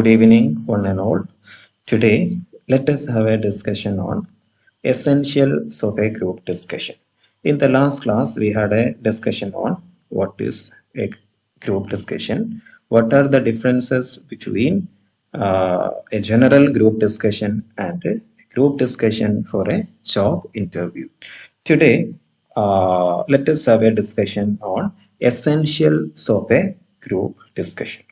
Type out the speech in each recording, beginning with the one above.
Good evening, one and all. Today, let us have a discussion on essentials of a group discussion. In the last class, we had a discussion on what is a group discussion, what are the differences between a general group discussion and a group discussion for a job interview. Today, let us have a discussion on essentials of a group discussion.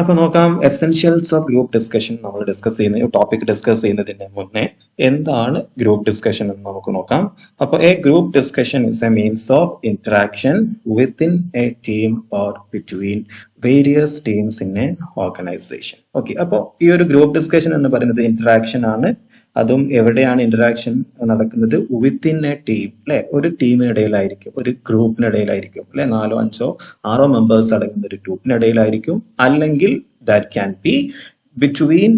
അപ്പോൾ നോക്കാം, essentials of group discussion നമ്മൾ discuss ചെയ്യുന്ന topic discuss ചെയ്യുന്നതിന് മുന്നേ എന്താണ് group discussion എന്ന് നമുക്ക് നോക്കാം. അപ്പോൾ A group discussion is A means of interaction within A team or between various teams in A organisation. Okay, അപ്പോൾ ഈ ഒരു ഗ്രൂപ്പ് ഡിസ്കഷൻ എന്ന് പറയുന്നത് ഇന്ററാക്ഷൻ ആണ്. അതും എവിടെയാണ് ഇന്ററാക്ഷൻ നടക്കുന്നത്? വിത്തിൻ എ ടീം, അല്ലെ, ഒരു ടീമിനിടയിലായിരിക്കും, ഒരു ഗ്രൂപ്പിനിടയിലായിരിക്കും, അല്ലെ, 4, 5, 6 മെമ്പേഴ്സ് അടങ്ങുന്ന ഒരു ഗ്രൂപ്പിനിടയിലായിരിക്കും. അല്ലെങ്കിൽ that can be between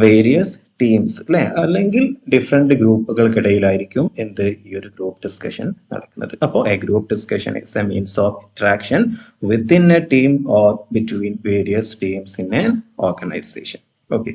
various teams, അല്ലെ, അല്ലെങ്കിൽ ഡിഫറെന്റ് ഗ്രൂപ്പുകൾക്കിടയിലായിരിക്കും എന്ത് ഈ ഒരു ഗ്രൂപ്പ് ഡിസ്കഷൻ നടക്കുന്നത്. അപ്പോൾ A group discussion is A means of interaction within A team or between various teams in N organisation. Okay,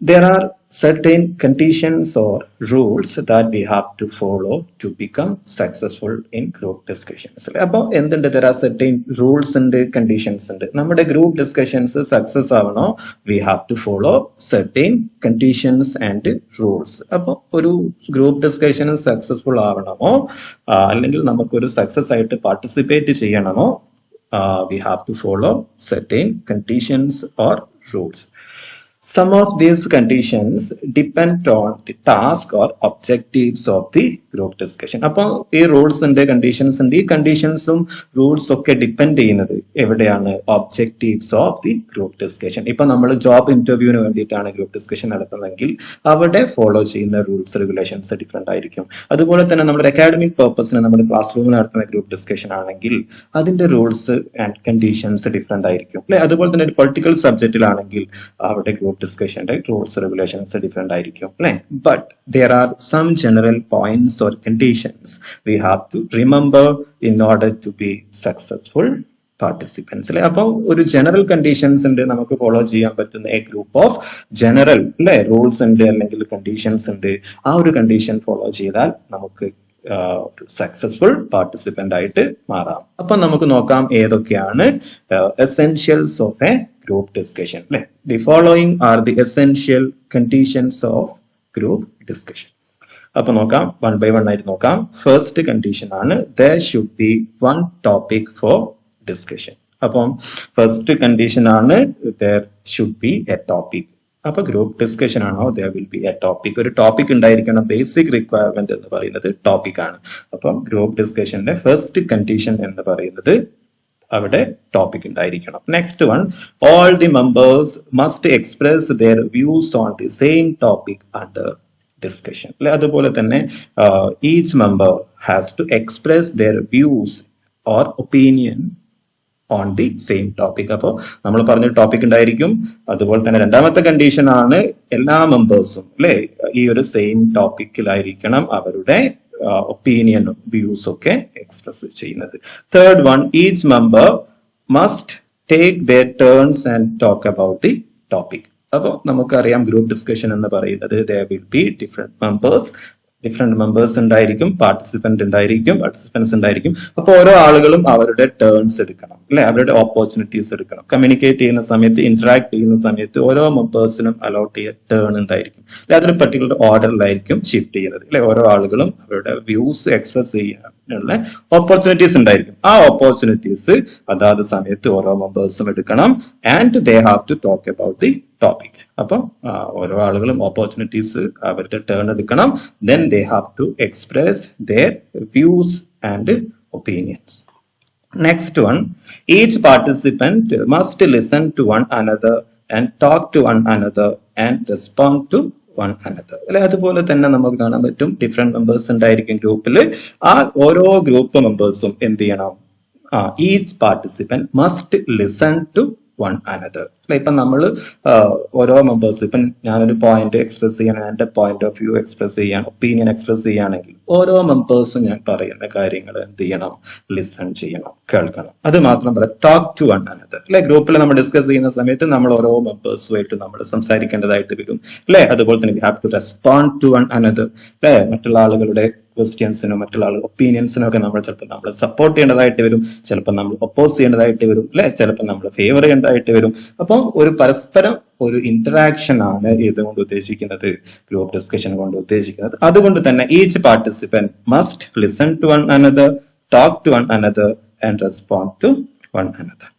there are certain conditions or rules that we have to follow to become successful in group discussions. അപ്പോൾ എന്തുണ്ട്? there are certain rules and conditions ഉണ്ട്. നമ്മുടെ group discussions success ആവണോ, we have to follow certain conditions and rules. അപ്പോൾ ഒരു group discussion successful ആവണമോ, അല്ലെങ്കിൽ നമുക്കൊരു success ആയിട്ട് പാർട്ടിസിപ്പേറ്റ് ചെയ്യണമോ, we have to follow certain conditions or rules. Some of these conditions depend on the task or objectives of the group discussion. അപ്പോൾ ഈ rules ഉണ്ട്, conditions ഉണ്ട്. ഈ കണ്ടീഷൻസും റൂൾസും ഒക്കെ ഡിപ്പെൻഡ് ചെയ്യുന്നത് എവിടെയാണ്? Objectives of the group discussion. ഇപ്പൊ നമ്മൾ ജോബ് ഇന്റർവ്യൂവിന് വേണ്ടിയിട്ടാണ് ഗ്രൂപ്പ് ഡിസ്കഷൻ നടത്തുന്നതെങ്കിൽ അവിടെ ഫോളോ ചെയ്യുന്ന റൂൾസ് റെഗുലേഷൻസ് ഡിഫറെന്റ് ആയിരിക്കും. അതുപോലെ തന്നെ നമ്മുടെ അക്കാഡമിക് പർപ്പസിന് നമ്മുടെ ക്ലാസ് റൂമിൽ നടത്തുന്ന ഗ്രൂപ്പ് ഡിസ്കഷൻ ആണെങ്കിൽ അതിന്റെ റൂൾസ് ആൻഡ് കണ്ടീഷൻസ് ഡിഫറെന്റ് ആയിരിക്കും, അല്ലെ. അതുപോലെ തന്നെ ഒരു പൊളിറ്റിക്കൽ സബ്ജക്റ്റിലാണെങ്കിൽ അവിടെ ഗ്രൂപ്പ് ഡിസ്കഷന്റെ റൂൾസ് റെഗുലേഷൻസ് ഡിഫറെന്റ് ആയിരിക്കും, അല്ലെ. But there are some general points or conditions we have to remember in order to be successful participants, അല്ലെ. അപ്പോൾ ഒരു ജനറൽ കണ്ടീഷൻസ് ഉണ്ട്, നമുക്ക് ഫോളോ ചെയ്യാൻ പറ്റുന്ന എ ഗ്രൂപ്പ് ഓഫ് ജനറൽ, അല്ലെ, റൂൾസ് ഉണ്ട് അല്ലെങ്കിൽ കണ്ടീഷൻസ് ഉണ്ട്. ആ ഒരു കണ്ടീഷൻ ഫോളോ ചെയ്താൽ നമുക്ക് ഒരു സക്സസ്ഫുൾ പാർട്ടിസിപ്പന്റ് ആയിട്ട് മാറാം. അപ്പൊ നമുക്ക് നോക്കാം ഏതൊക്കെയാണ് essentials of a group discussion, അല്ലെ. The following are the essential conditions of group discussion. അപ്പൊ നോക്കാം, 1 by 1 ആയിട്ട് നോക്കാം. ഫസ്റ്റ് കണ്ടീഷൻ ആണ് there should be one topic for discussion. അപ്പം ഫസ്റ്റ് കണ്ടീഷൻ ആണ് there should be a topic. അപ്പൊ group discussion ആണോ, there will be a topic. ഒരു ടോപ്പിക് ഉണ്ടായിരിക്കണം. ബേസിക് റിക്വയർമെന്റ് എന്ന് പറയുന്നത് ടോപ്പിക് ആണ്. അപ്പം ഗ്രൂപ്പ് ഡിസ്കഷന്റെ ഫസ്റ്റ് കണ്ടീഷൻ എന്ന് പറയുന്നത് അവിടെ ടോപ്പിക് ഉണ്ടായിരിക്കണം. Next one, all the members must express their views on the same topic under discussion, അല്ലെ. അതുപോലെ തന്നെ each member has to express their views or opinion on the same topic. അപ്പോൾ നമ്മൾ പറഞ്ഞ ടോപ്പിക് ഉണ്ടായിരിക്കും. അതുപോലെ തന്നെ രണ്ടാമത്തെ കണ്ടീഷൻ ആണ് എല്ലാ മെമ്പേഴ്സും, അല്ലെ, ഈ ഒരു സെയിം ടോപ്പിക്കിലായിരിക്കണം അവരുടെ ഒപ്പീനിയനും വ്യൂസ് ഒക്കെ എക്സ്പ്രസ് ചെയ്യുന്നത്. Third one, each member must take their turns and talk about the topic. അപ്പോൾ നമുക്കറിയാം ഗ്രൂപ്പ് ഡിസ്കഷൻ എന്ന് പറയുന്നത് there will be different members ഉണ്ടായിരിക്കും, പാർട്ടിസിപ്പൻസ് ഉണ്ടായിരിക്കും. അപ്പോൾ ഓരോ ആളുകളും അവരുടെ ടേൺസ് എടുക്കണം, അല്ലെ, അവരുടെ ഓപ്പർച്യൂണിറ്റീസ് എടുക്കണം. കമ്മ്യൂണിക്കേറ്റ് ചെയ്യുന്ന സമയത്ത്, ഇന്ററാക്ട് ചെയ്യുന്ന സമയത്ത് ഓരോ മെമ്പേഴ്സിനും അലോട്ട് ചെയ്ത ടേൺ ഉണ്ടായിരിക്കും, അല്ലെ. അതൊരു പർട്ടിക്കുലർ ഓർഡറിലായിരിക്കും ഷിഫ്റ്റ് ചെയ്യുന്നത്, അല്ലെ. ഓരോ ആളുകളും അവരുടെ വ്യൂസ് എക്സ്പ്രസ് ചെയ്യാനുള്ള ഓപ്പർച്യൂണിറ്റീസ് ഉണ്ടായിരിക്കും. ആ ഓപ്പർച്യൂണിറ്റീസ് അതാത് സമയത്ത് ഓരോ മെമ്പേഴ്സും എടുക്കണം. And they have to talk about the topic. അപ്പൊ ഓരോ ആളുകളും ഓപ്പർച്യൂണിറ്റീസ് അവരുടെ ടേൺ എടുക്കണം. Then they have to express their views and opinions. Next one, each participant must listen to one another and talk to one another and respond to one another, അല്ലെ. അതുപോലെ തന്നെ നമുക്ക് കാണാൻ പറ്റും ഡിഫറെന്റ് മെമ്പേഴ്സ് ഉണ്ടായിരിക്കും ഗ്രൂപ്പിൽ. ആ ഓരോ ഗ്രൂപ്പ് മെമ്പേഴ്സും എന്ത് ചെയ്യണം? Each participant must listen to one another. ഇപ്പം നമ്മൾ ഓരോ മെമ്പേഴ്സ് ഇപ്പം ഞാനൊരു പോയിന്റ് എക്സ്പ്രസ് ചെയ്യണം, എൻ്റെ പോയിന്റ് ഓഫ് വ്യൂ എക്സ്പ്രസ് ചെയ്യാൻ, ഒപ്പീനിയൻ എക്സ്പ്രസ് ചെയ്യുകയാണെങ്കിൽ ഓരോ മെമ്പേഴ്സും ഞാൻ പറയുന്ന കാര്യങ്ങൾ എന്ത് ചെയ്യണം, ലിസൺ ചെയ്യണം, കേൾക്കണം. അത് മാത്രം പറയാം, ടോക്ക് ടു വൺ അനദർ. അല്ലെ, ഗ്രൂപ്പിൽ നമ്മൾ ഡിസ്കസ് ചെയ്യുന്ന സമയത്ത് നമ്മൾ ഓരോ മെമ്പേഴ്സുമായിട്ട് നമ്മൾ സംസാരിക്കേണ്ടതായിട്ട് വരും. അല്ലെ, അതുപോലെ തന്നെ we have to respond to one another. അല്ലെ, മറ്റുള്ള ആളുകളുടെ ക്വസ്റ്റ്യൻസിനോ മറ്റുള്ള ആളുകൾ ഒപ്പീനിയൻസിനോ ഒക്കെ നമ്മൾ ചിലപ്പോൾ നമ്മൾ സപ്പോർട്ട് ചെയ്യേണ്ടതായിട്ട് വരും, ചിലപ്പോൾ നമ്മൾ ഒപ്പോസ് ചെയ്യേണ്ടതായിട്ട് വരും, അല്ലെ, ചിലപ്പോൾ നമ്മൾ ഫേവർ ചെയ്യേണ്ടതായിട്ട് വരും. അപ്പം ഒരു പരസ്പരം ഒരു ഇന്ററാക്ഷൻ ആണ് ഇതുകൊണ്ട് ഉദ്ദേശിക്കുന്നത്, ഗ്രൂപ്പ് ഡിസ്കഷൻ കൊണ്ട് ഉദ്ദേശിക്കുന്നത്. അതുകൊണ്ട് തന്നെ each participant must listen to one another, talk to one another and respond to one another.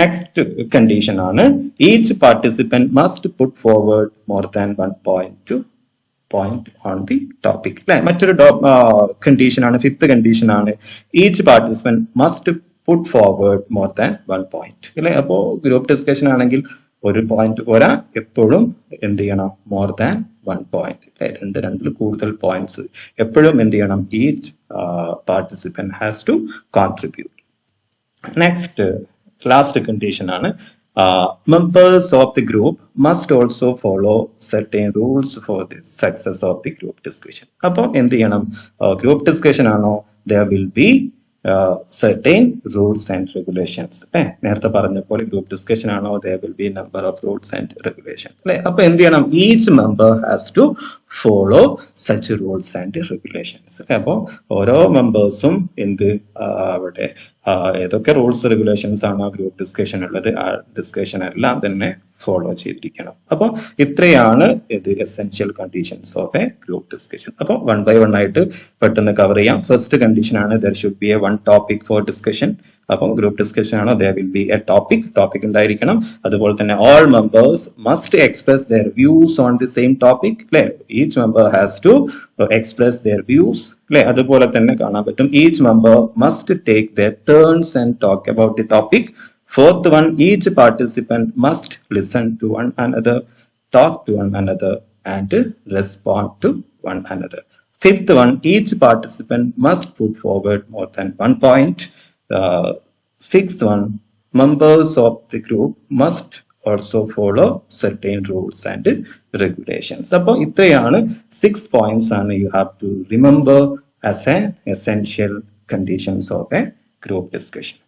Next condition ആണ് each participant must put forward more than one point on the topic. അല്ലെ, മറ്റൊരു condition ആണ്, fifth condition ആണ് each participant must put forward more than one point. അല്ലെ, അപ്പോ group discussion ആണെങ്കിൽ ഒരു point പോരാ, എപ്പോഴും എന്ത് ചെയ്യണം, മോർ ദാൻ വൺ പോയിന്റ്. രണ്ടിൽ കൂടുതൽ പോയിന്റ്സ് എപ്പോഴും എന്ത് ചെയ്യണം, each participant has to contribute. Next last condition ആണ് members of the group must also follow certain rules for the success of the group discussion. അപ്പോൾ എന്ത് ചെയ്യണം, ഗ്രൂപ്പ് ഡിസ്കഷൻ ആണോ, there will be certain rules and regulations. നേരത്തെ പറഞ്ഞ പോലെ group discussion ആണോ, there will be number of rules and regulations. അല്ലെ, അപ്പൊ എന്ത് ചെയ്യണം, each member has to follow such rules and regulations. അപ്പൊ ഓരോ മെമ്പേഴ്സും എന്ത് അവിടെ ഏതൊക്കെ റൂൾസ് റെഗുലേഷൻസ് ആണോ ഗ്രൂപ്പ് ഡിസ്കഷൻ ഉള്ളത്, ആ ഡിസ്കഷൻ എല്ലാം തന്നെ ഫോളോ ചെയ്തിരിക്കണം. അപ്പൊ ഇത്രയാണ് ഇത് essential conditions of a group discussion. അപ്പൊ വൺ ബൈ വൺ ആയിട്ട് പെട്ടെന്ന് കവർ ചെയ്യാം. ഫസ്റ്റ് കണ്ടീഷൻ ആണ് there should be a one topic for discussion. അപ്പം ഗ്രൂപ്പ് ഡിസ്കഷൻ ആണോ, there will be a topic ഉണ്ടായിരിക്കണം. അതുപോലെ തന്നെ all members must express their views on the same topic. അല്ലെ, each member has to express their views. അല്ലെ, അതുപോലെ തന്നെ കാണാൻ പറ്റും each member must take their turns and talk about the topic. Fourth one, each participant must listen to one another, talk to one another, and respond to one another. Fifth one, each participant must put forward more than one point. Sixth one, members of the group must also follow certain rules and regulations. അപ്പോൾ ഇത്രയാണ് 6 points ആണ് you have to remember as an essential conditions of a group discussion.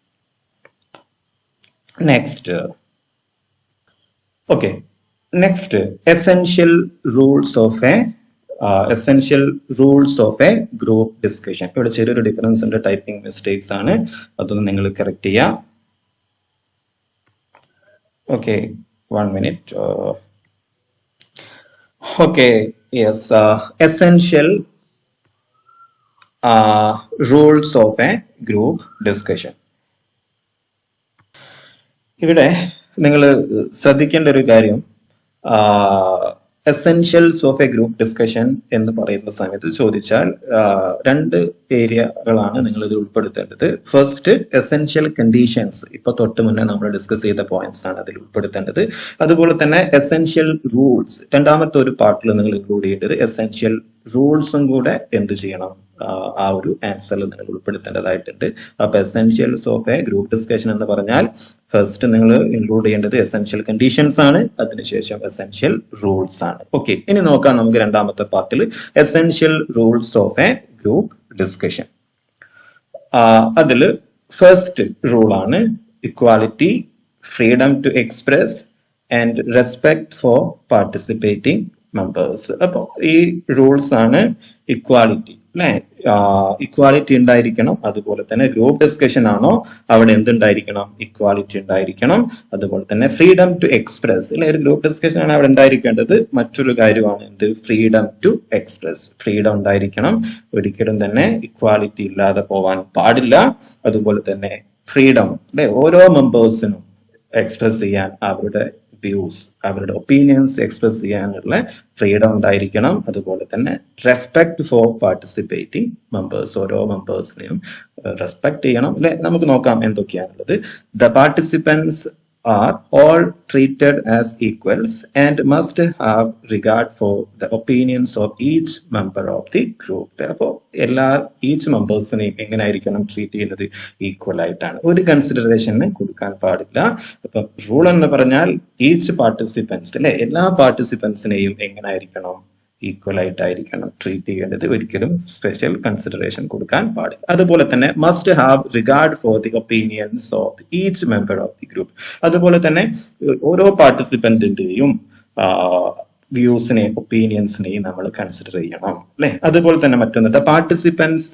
Next, essential rules of a group discussion. ഇവിടെ ചെറിയൊരു difference ഉണ്ട്, typing mistakes ആണ്, അതൊന്ന് നിങ്ങൾ correct ചെയ്യാം. Okay, 1 minute. Yes, essential rules of a group discussion. ഇവിടെ നിങ്ങൾ ശ്രദ്ധിക്കേണ്ട ഒരു കാര്യം, essentials of a group discussion എന്ന് പറയുന്ന സമയത്ത് ചോദിച്ചാൽ രണ്ട് ഏരിയകളാണ് നിങ്ങൾ ഇതിൽ ഉൾപ്പെടുത്തേണ്ടത്. ഫസ്റ്റ്, എസെൻഷ്യൽ കണ്ടീഷൻസ്, ഇപ്പൊ തൊട്ട് മുന്നേ നമ്മൾ ഡിസ്കസ് ചെയ്ത പോയിന്റ്സ് ആണ് അതിൽ ഉൾപ്പെടുത്തേണ്ടത്. അതുപോലെ തന്നെ എസെൻഷ്യൽ റൂൾസ്, രണ്ടാമത്തെ ഒരു പാർട്ടിൽ നിങ്ങൾ ഇൻക്ലൂഡ് ചെയ്യേണ്ടത് എസെൻഷ്യൽ റൂൾസും കൂടെ എന്ത് ചെയ്യണം, ആ ഒരു ആൻസറിൽ നിങ്ങൾ ഉൾപ്പെടുത്തേണ്ടതായിട്ടുണ്ട്. അപ്പൊ essentials of a group discussion എന്ന് പറഞ്ഞാൽ ഫസ്റ്റ് നിങ്ങൾ ഇൻക്ലൂഡ് ചെയ്യേണ്ടത് എസെൻഷ്യൽ കണ്ടീഷൻസ് ആണ്, അതിനുശേഷം എസെൻഷ്യൽ റൂൾസ് ആണ്. ഓക്കെ, ഇനി നോക്കാം നമുക്ക് രണ്ടാമത്തെ പാർട്ടിൽ essential rules of a group discussion. അതിൽ ഫസ്റ്റ് റൂൾ ആണ് equality, freedom to express and respect for participating members. അപ്പോൾ ഈ റൂൾസ് ആണ് ഇക്വാലിറ്റി. അല്ലെ, ഇക്വാലിറ്റി ഉണ്ടായിരിക്കണം. അതുപോലെ തന്നെ ഗ്രൂപ്പ് ഡിസ്കഷൻ ആണോ, അവിടെ എന്തുണ്ടായിരിക്കണം, ഇക്വാലിറ്റി ഉണ്ടായിരിക്കണം. അതുപോലെ തന്നെ ഫ്രീഡം ടു എക്സ്പ്രസ്, അല്ലെ, ഒരു ഗ്രൂപ്പ് ഡിസ്കഷൻ ആണ് അവിടെ ഉണ്ടായിരിക്കേണ്ടത്. മറ്റൊരു കാര്യമാണ് എന്ത്, ഫ്രീഡം ടു എക്സ്പ്രസ്, ഫ്രീഡം ഉണ്ടായിരിക്കണം. ഒരിക്കലും തന്നെ ഇക്വാലിറ്റി ഇല്ലാതെ പോവാൻ പാടില്ല. അതുപോലെ തന്നെ ഫ്രീഡം, അല്ലെ, ഓരോ മെമ്പേഴ്സിനും എക്സ്പ്രസ് ചെയ്യാൻ അവരുടെ വ്യൂസ്, അവരുടെ ഒപ്പീനിയൻസ് എക്സ്പ്രസ് ചെയ്യാനുള്ള ഫ്രീഡം ഉണ്ടായിരിക്കണം. അതുപോലെ തന്നെ റെസ്പെക്ട് ഫോർ പാർട്ടിസിപ്പേറ്റിംഗ് മെമ്പേഴ്സ്, ഓരോ മെമ്പേഴ്സിനെയും റെസ്പെക്ട് ചെയ്യണം. അല്ലെ, നമുക്ക് നോക്കാം എന്തൊക്കെയാണുള്ളത്. The participants are all treated as equals and must have regard for the opinions of each member of the group. അപ്പോൾ each മെമ്പേഴ്സിനെയും എങ്ങനെ ആയിരിക്കണം ട്രീറ്റ് ചെയ്യുന്നത്? ഈക്വൽ ആയിട്ടാണ്. ഒരു കൺസിഡറേഷന് കൊടുക്കാൻ പാടില്ല. അപ്പൊ റൂൾ എന്ന് പറഞ്ഞാൽ ഈച്ച് പാർട്ടിസിപ്പൻസ് അല്ലെ, എല്ലാ പാർട്ടിസിപ്പൻസിനെയും എങ്ങനെ ആയിരിക്കണം? ഈക്വൽ ആയിട്ടായിരിക്കണം ട്രീറ്റ് ചെയ്യേണ്ടത്. ഒരിക്കലും സ്പെഷ്യൽ കൺസിഡറേഷൻ കൊടുക്കാൻ പാടില്ല. അതുപോലെ തന്നെ must have regard for the opinions of each member of the group. അതുപോലെ തന്നെ ഓരോ പാർട്ടിസിപ്പന്റിന്റെയും വ്യൂസിനെയും ഒപ്പീനിയൻസിനെയും നമ്മൾ കൺസിഡർ ചെയ്യണം അല്ലെ. അതുപോലെ തന്നെ മറ്റൊന്ന്, the participants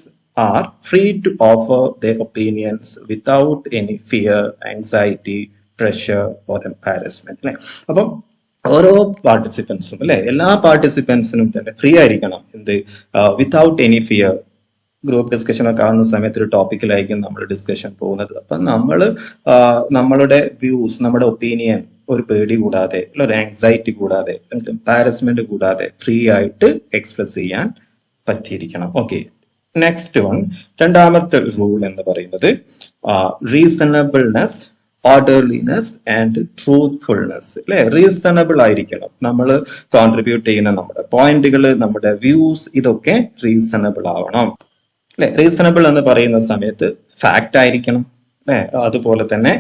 are free to offer the opinions without any fear, anxiety, pressure or embarrassment അല്ലെ. അപ്പം ഓരോ പാർട്ടിസിപ്പൻസും അല്ലെ, എല്ലാ പാർട്ടിസിപ്പൻസിനും തന്നെ ഫ്രീ ആയിരിക്കണം. എന്ത്? Without any fear. Group discussion ഒക്കെ ആവുന്ന സമയത്ത് ഒരു ടോപ്പിക്കിലായിരിക്കും നമ്മൾ ഡിസ്കഷൻ പോകുന്നത്. അപ്പൊ നമ്മളുടെ വ്യൂസ്, നമ്മുടെ ഒപ്പീനിയൻ ഒരു പേടി കൂടാതെ, ഒരു ആങ്സൈറ്റി കൂടാതെ, എംപാരസ്മെന്റ് കൂടാതെ ഫ്രീ ആയിട്ട് എക്സ്പ്രസ് ചെയ്യാൻ പറ്റിയിരിക്കണം. ഓക്കെ, നെക്സ്റ്റ് വൺ, രണ്ടാമത്തെ റൂൾ എന്ന് പറയുന്നത് റീസണബിൾനെസ്, ഓർഡർലിനെസ് ആൻഡ് ട്രൂത്ത്ഫുൾനെസ് അല്ലെ. റീസണബിൾ ആയിരിക്കണം. നമ്മൾ കോൺട്രിബ്യൂട്ട് ചെയ്യുന്ന നമ്മുടെ പോയിന്റുകൾ, നമ്മുടെ വ്യൂസ്, ഇതൊക്കെ റീസണബിൾ ആവണം അല്ലെ. റീസണബിൾ എന്ന് പറയുന്ന സമയത്ത് ഫാക്റ്റ് ആയിരിക്കണം അല്ലെ. അതുപോലെ തന്നെ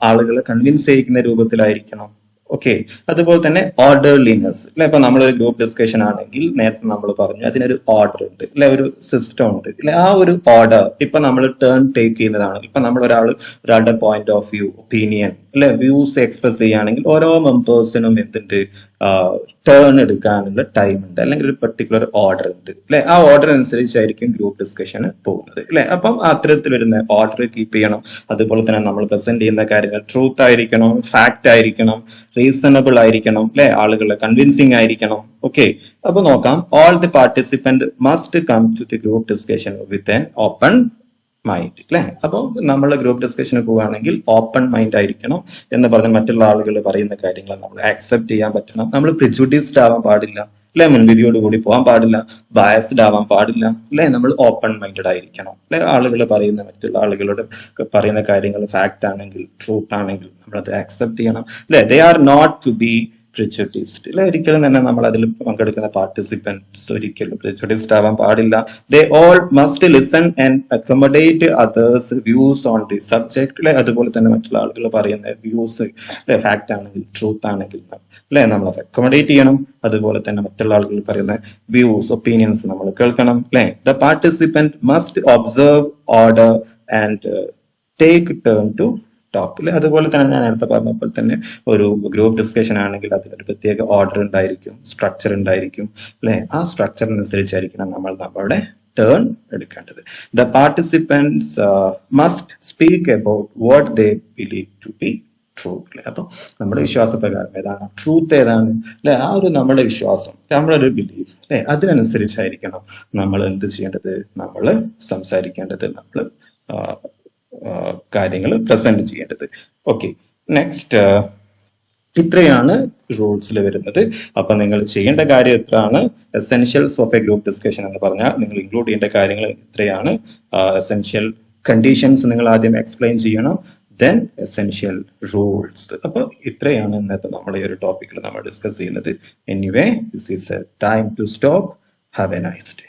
ആളുകളെ കൺവിൻസ് ചെയ്യിക്കുന്ന രൂപത്തിലായിരിക്കണം. ഓക്കെ, അതുപോലെ തന്നെ ഓർഡർലിനെസ് അല്ലെ. ഇപ്പൊ നമ്മളൊരു ഗ്രൂപ്പ് ഡിസ്കഷൻ ആണെങ്കിൽ നേരത്തെ നമ്മൾ പറഞ്ഞു അതിനൊരു ഓർഡർ ഉണ്ട് അല്ലെ, ഒരു സിസ്റ്റം ഉണ്ട് അല്ലെ. ആ ഒരു ഓർഡർ ഇപ്പൊ നമ്മൾ ടേൺ ടേക്ക് ചെയ്യുന്നതാണ്. ഇപ്പൊ നമ്മൾ ഒരാളുടെ പോയിന്റ് ഓഫ് വ്യൂ, ഒപ്പീനിയൻ അല്ലെ, വ്യൂസ് എക്സ്പ്രസ് ചെയ്യുകയാണെങ്കിൽ ഓരോ മെമ്പേഴ്സിനും എന്തുണ്ട്? ടേൺ എടുക്കാനുള്ള ടൈം ഉണ്ട്, അല്ലെങ്കിൽ ഒരു പെർട്ടിക്കുലർ ഓർഡർ ഉണ്ട് അല്ലെ. ആ ഓർഡർ അനുസരിച്ചായിരിക്കും ഗ്രൂപ്പ് ഡിസ്കഷൻ പോകുന്നത് അല്ലെ. അപ്പം അത്തരത്തിൽ വരുന്ന ഓർഡർ കീപ്പ് ചെയ്യണം. അതുപോലെ തന്നെ നമ്മൾ പ്രസന്റ് ചെയ്യുന്ന കാര്യങ്ങൾ ട്രൂത്ത് ആയിരിക്കണം, ഫാക്റ്റ് ആയിരിക്കണം, റീസണബിൾ ആയിരിക്കണം അല്ലെ, ആളുകളെ കൺവിൻസിങ് ആയിരിക്കണം. ഓക്കെ, അപ്പൊ നോക്കാം. All the participant must come to the group discussion with an open mind അല്ലെ. അപ്പോൾ നമ്മൾ ഗ്രൂപ്പ് ഡിസ്കഷന് പോവുകയാണെങ്കിൽ ഓപ്പൺ മൈൻഡ് ആയിരിക്കണം എന്ന് പറഞ്ഞാൽ മറ്റുള്ള ആളുകൾ പറയുന്ന കാര്യങ്ങൾ നമ്മൾ ആക്സെപ്റ്റ് ചെയ്യാൻ പറ്റണം. നമ്മൾ പ്രിജുഡീസ്ഡ് ആവാൻ പാടില്ല അല്ലെ, മുൻവിധിയോടുകൂടി പോകാൻ പാടില്ല, ബയസ്ഡ് ആവാൻ പാടില്ല അല്ലെ. നമ്മൾ ഓപ്പൺ മൈൻഡഡ് ആയിരിക്കണം അല്ലെ. ആളുകൾ പറയുന്ന, മറ്റുള്ള ആളുകളോട് പറയുന്ന കാര്യങ്ങൾ ഫാക്റ്റ് ആണെങ്കിൽ, ട്രൂത്ത് ആണെങ്കിൽ നമ്മളത് ആക്സെപ്റ്റ് ചെയ്യണം അല്ലെ. They are not to be prejudiced അല്ലെ. ഒരിക്കലും തന്നെ നമ്മൾ അതിൽ പങ്കെടുക്കുന്ന പാർട്ടിസിപ്പൻസ് ഒരിക്കലും പ്രിജുഡീസ്ഡ് ആവാൻ പാടില്ല. They all must listen and accommodate others views on the subject അല്ലെ. അതുപോലെ തന്നെ മറ്റുള്ള ആളുകൾ പറയുന്ന വ്യൂസ് അല്ലെ, ഫാക്റ്റ് ആണെങ്കിൽ, ട്രൂത്ത് ആണെങ്കിൽ അല്ലെ, നമ്മൾ അത് അക്കോമഡേറ്റ് ചെയ്യണം. അതുപോലെ തന്നെ മറ്റുള്ള ആളുകൾ പറയുന്ന വ്യൂസ്, ഒപ്പീനിയൻസ് നമ്മൾ കേൾക്കണം അല്ലെ. The participant must observe order and take turn to talk അല്ലെ. അതുപോലെ തന്നെ ഞാൻ നേരത്തെ പറഞ്ഞപ്പോൾ തന്നെ ഒരു ഗ്രൂപ്പ് ഡിസ്കഷൻ ആണെങ്കിൽ അതിനൊരു പ്രത്യേക ഓർഡർ ഉണ്ടായിരിക്കും, സ്ട്രക്ചർ ഉണ്ടായിരിക്കും അല്ലെ. ആ സ്ട്രക്ചറിനനുസരിച്ചായിരിക്കണം നമ്മൾ നമ്മളുടെ ടേൺ എടുക്കേണ്ടത്. The participants must speak about what they believe to be true അല്ലെ. അപ്പൊ നമ്മുടെ വിശ്വാസപ്രകാരം ഏതാണ് ട്രൂത്ത്, ഏതാണ് അല്ലെ, ആ ഒരു നമ്മുടെ വിശ്വാസം, നമ്മളൊരു ബിലീഫ് അല്ലെ, അതിനനുസരിച്ചായിരിക്കണം നമ്മൾ എന്ത് ചെയ്യേണ്ടത്? നമ്മൾ സംസാരിക്കേണ്ടത്, നമ്മൾ കാര്യങ്ങൾ പ്രസന്റ് ചെയ്യേണ്ടത്. ഓക്കെ, നെക്സ്റ്റ്, ഇത്രയാണ് റൂൾസിൽ വരുന്നത്. അപ്പൊ നിങ്ങൾ ചെയ്യേണ്ട കാര്യം എത്രയാണ്? Essentials of a group discussion എന്ന് പറഞ്ഞാൽ നിങ്ങൾ ഇൻക്ലൂഡ് ചെയ്യേണ്ട കാര്യങ്ങൾ ഇത്രയാണ്. എസെൻഷ്യൽ കണ്ടീഷൻസ് നിങ്ങൾ ആദ്യം എക്സ്പ്ലെയിൻ ചെയ്യണം, ദെൻ എസെൻഷ്യൽ റൂൾസ്. അപ്പൊ ഇത്രയാണ് ഇന്നത്തെ നമ്മുടെ ഈ ഒരു ടോപ്പിക്കിൽ നമ്മൾ ഡിസ്കസ് ചെയ്യുന്നത്. Anyway, this is a time to stop. Have a nice day.